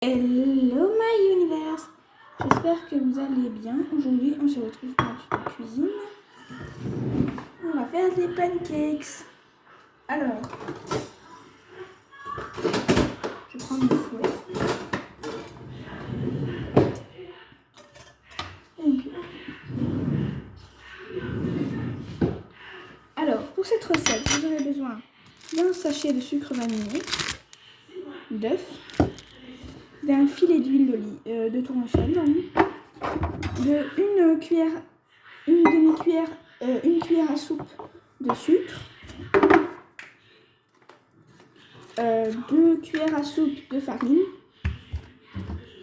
Hello my universe, j'espère que vous allez bien. Aujourd'hui on se retrouve dans la cuisine. On va faire des pancakes. Alors, je prends mon fouet. Alors, pour cette recette, vous aurez besoin d'un sachet de sucre vanillé, d'œufs, d'un filet d'huile de tournesol, une demi-cuillère, une cuillère à soupe de sucre, 2 cuillères à soupe de farine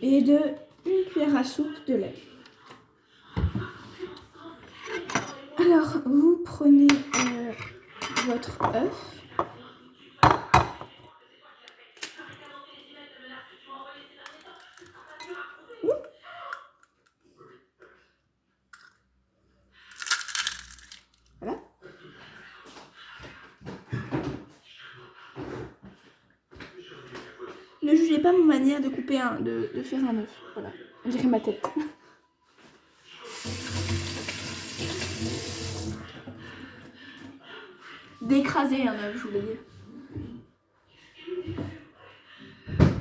et une cuillère à soupe de lait. Alors, vous prenez votre œuf. Voilà. Ne jugez pas ma manière de couper de faire un œuf. Voilà, on dirait ma tête. D'écraser un œuf, je voulais dire.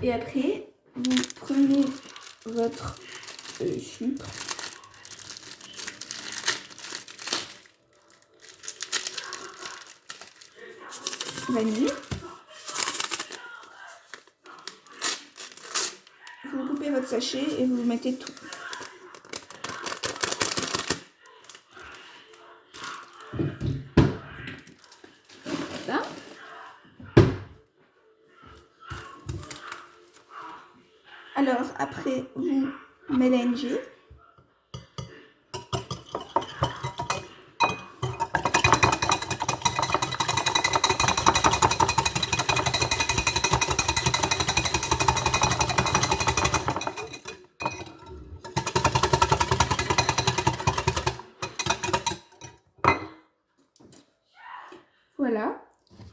Et après, vous prenez votre sucre. Vanille. Vous coupez votre sachet et vous mettez tout. Là. Alors après, vous mélangez. Voilà.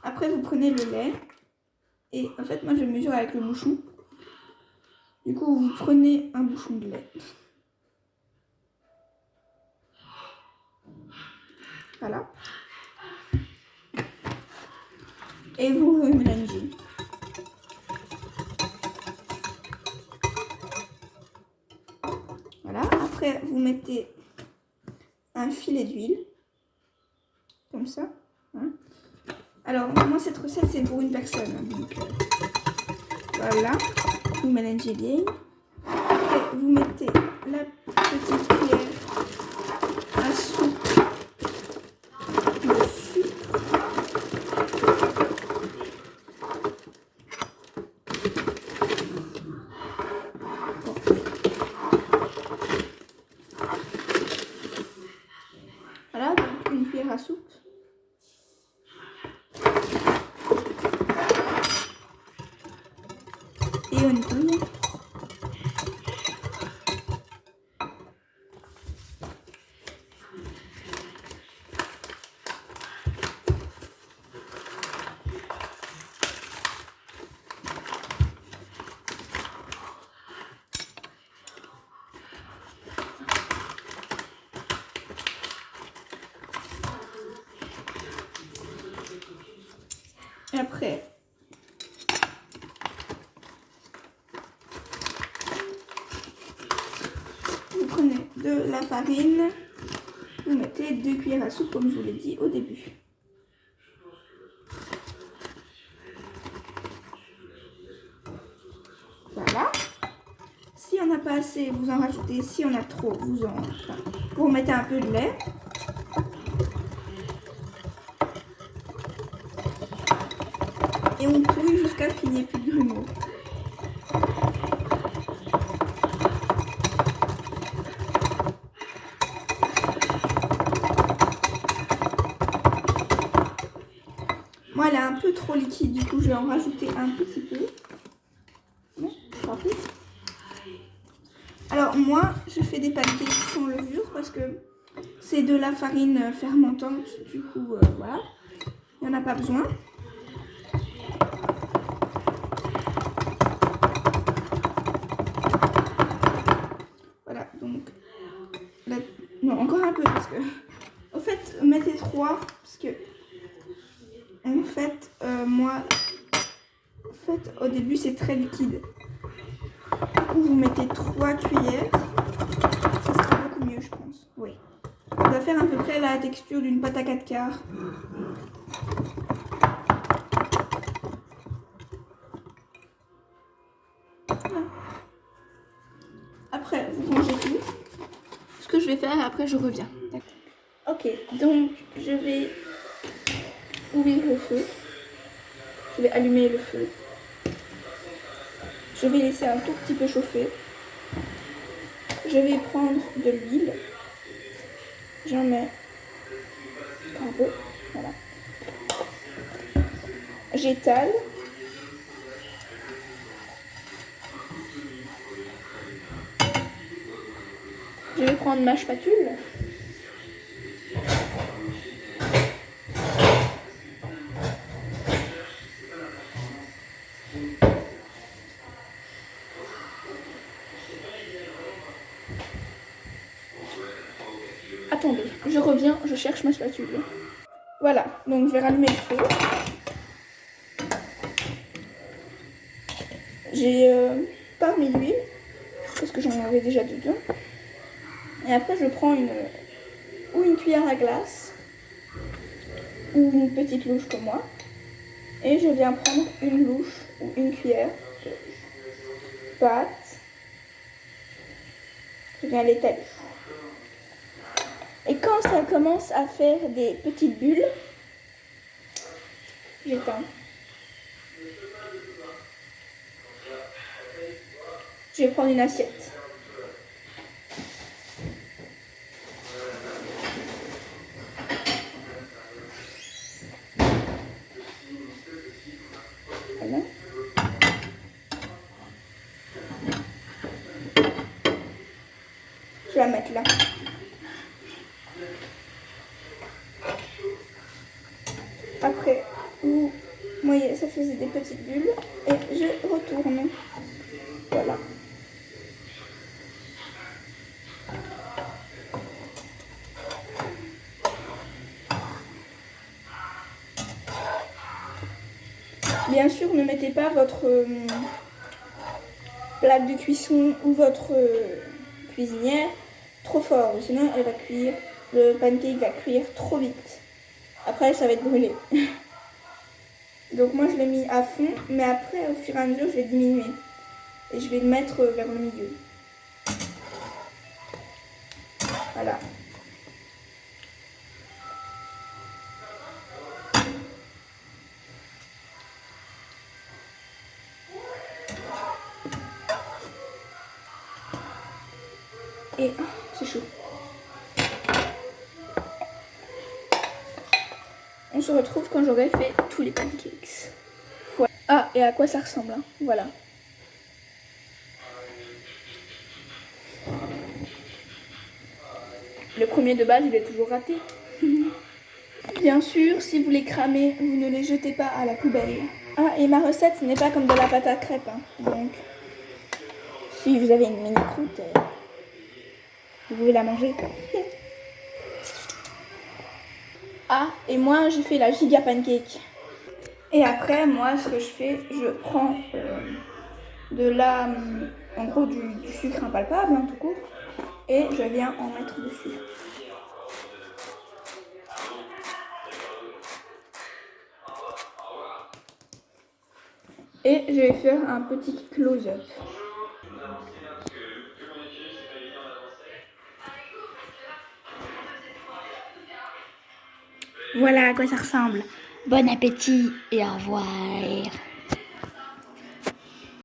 Après, vous prenez le lait. Et en fait, moi, je mesure avec le bouchon. Du coup, vous prenez un bouchon de lait. Voilà. Et vous mélangez. Voilà. Après, vous mettez un filet d'huile. Comme ça. Hein. Alors, moi, cette recette, c'est pour une personne. Donc, voilà. Vous mélangez bien. Après, vous mettez la petite cuillère à soupe de sucre. Voilà, donc une cuillère à soupe. Et on touille. Et après, vous prenez de la farine, vous mettez 2 cuillères à soupe comme je vous l'ai dit au début. Voilà. Si on n'a pas assez, vous en rajoutez. Si on a trop, vous mettez un peu de lait. Et on touille jusqu'à ce qu'il n'y ait plus de grumeaux. Moi, elle est un peu trop liquide, du coup, je vais en rajouter un petit peu. Non, pas plus. Alors, moi, je fais des pancakes sans levure parce que c'est de la farine fermentante. Du coup, voilà, il n'y en a pas besoin. parce que... Au fait, mettez 3 parce que... En fait, moi... En fait, au début, c'est très liquide. Du coup, vous mettez 3 cuillères. Ça sera beaucoup mieux, je pense. Oui. Ça va faire à peu près la texture d'une pâte à 4 quarts. Voilà. Après, vous rangez tout. Ce que je vais faire, après, je reviens. Ok, donc je vais ouvrir le feu. Je vais allumer le feu. Je vais laisser un tout petit peu chauffer. Je vais prendre de l'huile. J'en mets un peu. Voilà. J'étale. Je vais prendre ma spatule. Attendez, je reviens, je cherche ma spatule. Voilà, donc je vais rallumer le feu. J'ai pas mis l'huile, parce que j'en avais déjà dedans. Et après, je prends une cuillère à glace, ou une petite louche comme moi. Et je viens prendre une louche ou une cuillère de pâte. Je viens l'étaler. Et quand ça commence à faire des petites bulles, j'éteins. Je vais prendre une assiette. Voilà. Je vais la mettre là. Après, vous voyez, ça faisait des petites bulles. Et je retourne. Voilà. Bien sûr, ne mettez pas votre plaque de cuisson ou votre cuisinière trop fort, sinon elle va cuire, le pancake va cuire trop vite. Après, ça va être brûlé. Donc moi, je l'ai mis à fond, mais après, au fur et à mesure, je vais diminuer. Et je vais le mettre vers le milieu. Voilà. Et c'est chaud. On se retrouve quand j'aurai fait tous les pancakes. Ouais. Ah, et à quoi ça ressemble, hein. Voilà. Le premier de base, il est toujours raté. Bien sûr, si vous les cramez, vous ne les jetez pas à la poubelle. Ah, et ma recette, ce n'est pas comme de la pâte à crêpes, hein. Donc, si vous avez une mini croûte, vous pouvez la manger. Ah, et moi, j'ai fait la giga pancake. Et après, moi, ce que je fais, je prends en gros, du sucre impalpable, hein, tout court, et je viens en mettre dessus. Et je vais faire un petit close-up. Voilà à quoi ça ressemble. Bon appétit et au revoir.